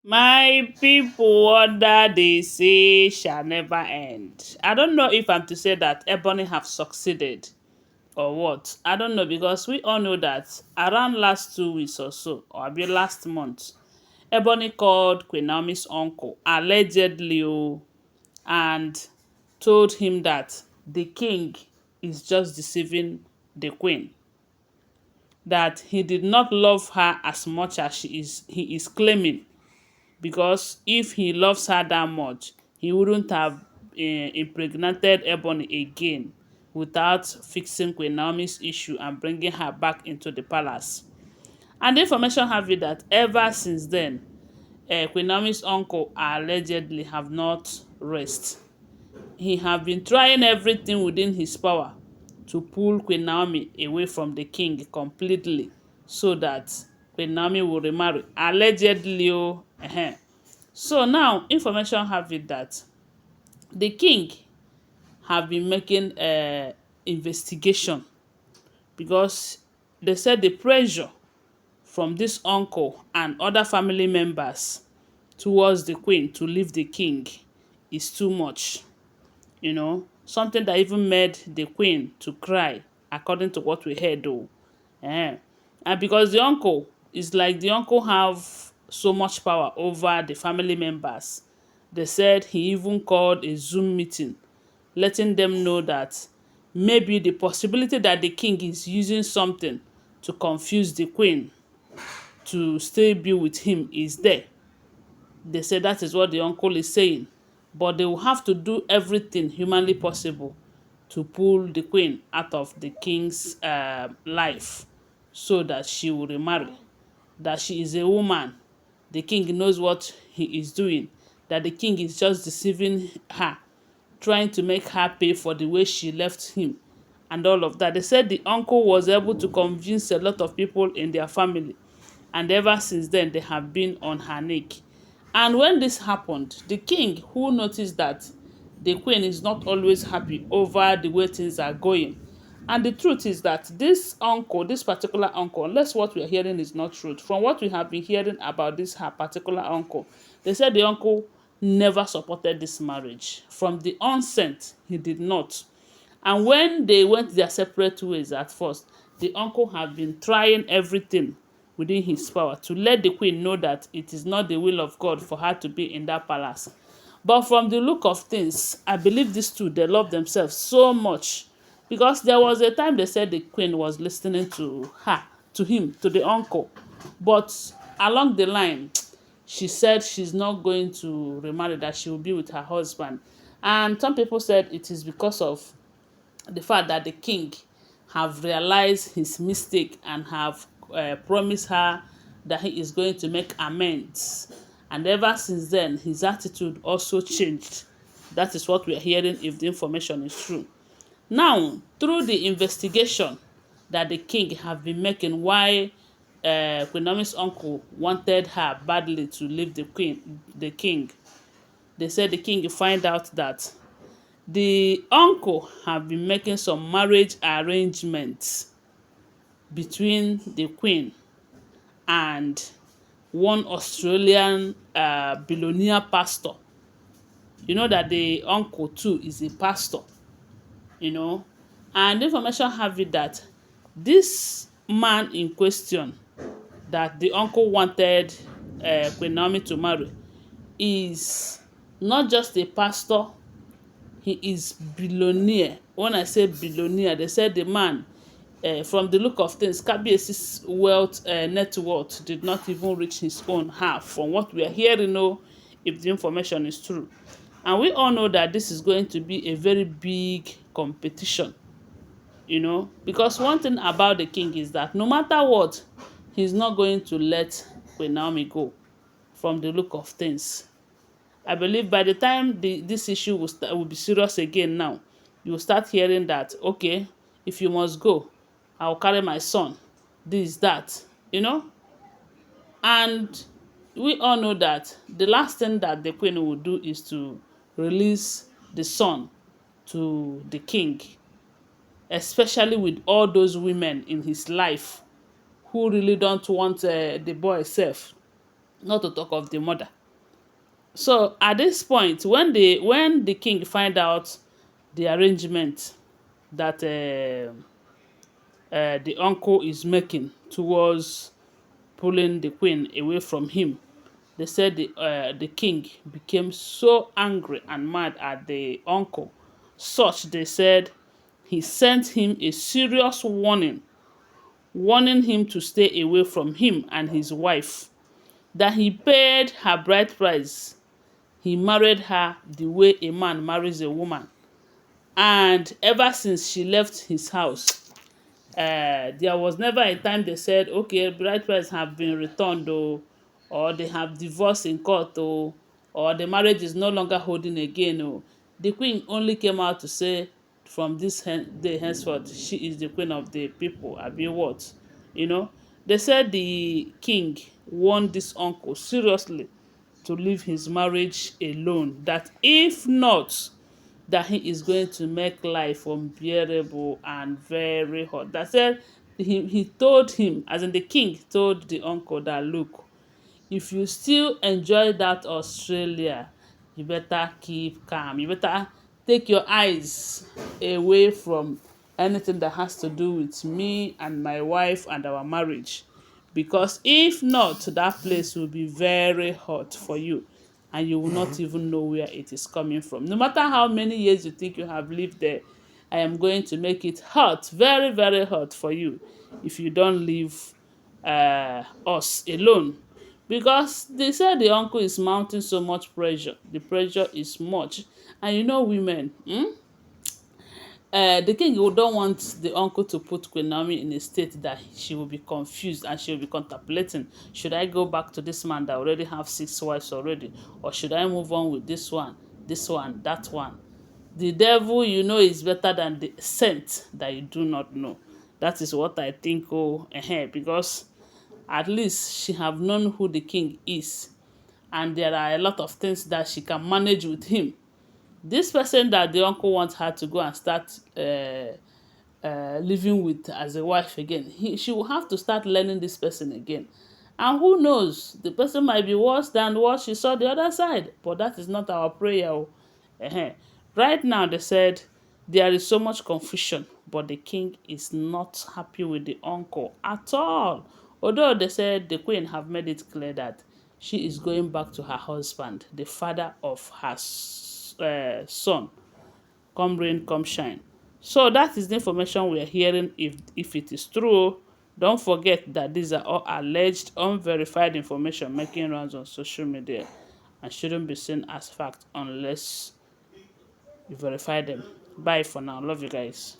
My people, what that they say shall never end. I don't know if I'm to say that Ebony have succeeded or what. I don't know because we all know that around last 2 weeks or so, or maybe last month, Ebony called Queen Naomi's uncle allegedly and told him that the king is just deceiving the queen, that he did not love her as much as he is claiming, because if he loves her that much, he wouldn't have impregnated Ebony again without fixing Queen Naomi's issue and bringing her back into the palace. And the information have it that ever since then, Queen Naomi's uncle allegedly have not rest. He have been trying everything within his power to pull Queen Naomi away from the king completely so that Queen Naomi will remarry. Allegedly, so now information have it that the king have been making investigation because they said the pressure from this uncle and other family members towards the queen to leave the king is too much. Something that even made the queen to cry, according to what we heard though. Eh. And because the uncle have so much power over the family members, they said he even called a Zoom meeting, letting them know that maybe the possibility that the king is using something to confuse the queen to still be with him is there. They say that is what the uncle is saying. But they will have to do everything humanly possible to pull the queen out of the king's life so that she will remarry. That she is a woman. The king knows what he is doing. That the king is just deceiving her, trying to make her pay for the way she left him and all of that. They said the uncle was able to convince a lot of people in their family, and ever since then they have been on her neck. And when this happened, the king, who noticed that the queen is not always happy over the way things are going, and the truth is that this uncle, this particular uncle, unless what we are hearing is not true, from what we have been hearing about this her particular uncle, they said the uncle never supported this marriage. From the onset, he did not. And when they went their separate ways at first, the uncle had been trying everything within his power to let the queen know that it is not the will of God for her to be in that palace. But from the look of things, I believe these two, they love themselves so much, because there was a time they said the queen was listening to her, to him, to the uncle. But along the line, she said she's not going to remarry, that she will be with her husband. And some people said it is because of the fact that the king have realized his mistake and have promised her that he is going to make amends. And ever since then, his attitude also changed. That is what we are hearing, if the information is true. Now, through the investigation that the king have been making, why Queen Naomi's uncle wanted her badly to leave the king, they said the king find out that the uncle have been making some marriage arrangements between the queen and one Australian billionaire pastor. You know that the uncle too is a pastor, you know. And the information have it that this man in question that the uncle wanted Queen Naomi to marry is not just a pastor, he is billionaire. When I say billionaire, they said the man, from the look of things, Kabiesi's wealth, net worth did not even reach his own half, from what we are hearing, if the information is true. And we all know that this is going to be a very big competition, because one thing about the king is that no matter what, he's not going to let Queen Naomi go, from the look of things. I believe by the time this issue will be serious again now, you will start hearing that, okay, if you must go, I will carry my son, this, that, And we all know that the last thing that the queen will do is to release the son to the king, especially with all those women in his life who really don't want the boy self not to talk of the mother. So at this point, when the king find out the arrangement that the uncle is making towards pulling the queen away from him, they said the king became so angry and mad at the uncle, such they said he sent him a serious warning, warning him to stay away from him and his wife, that he paid her bride price. He married her the way a man marries a woman. And ever since she left his house, there was never a time they said, okay, bride price have been returned, or they have divorced in court, or the marriage is no longer holding again. The queen only came out to say, from this day henceforth, she is the queen of the people. Abi what? You know, they said the king warned this uncle seriously to leave his marriage alone. That if not, that he is going to make life unbearable and very hot. That said, he told him, as in the king told the uncle that, look, if you still enjoy that Australia, you better keep calm. You better take your eyes away from anything that has to do with me and my wife and our marriage. Because if not, that place will be very hot for you and you will not even know where it is coming from. No matter how many years you think you have lived there, I am going to make it hot, very, very hot for you if you don't leave us alone. Because they said the uncle is mounting so much pressure. The pressure is much. And you know women, the king don't want the uncle to put QueenNaomi in a state that she will be confused and she will be contemplating, should I go back to this man that already have 6 wives already, or should I move on with this one, that one? The devil you know is better than the scent that you do not know. That is what I think. Because at least she have known who the king is, and there are a lot of things that she can manage with him. This person that the uncle wants her to go and start living with as a wife again, she will have to start learning this person again. And who knows, the person might be worse than what she saw the other side, but that is not our prayer. Right now they said there is so much confusion, but the king is not happy with the uncle at all. Although they said the queen have made it clear that she is going back to her husband, the father of her son, come rain come shine. So that is the information we are hearing. If it is true, don't forget that these are all alleged unverified information making rounds on social media and shouldn't be seen as fact unless you verify them. Bye for now. Love you guys.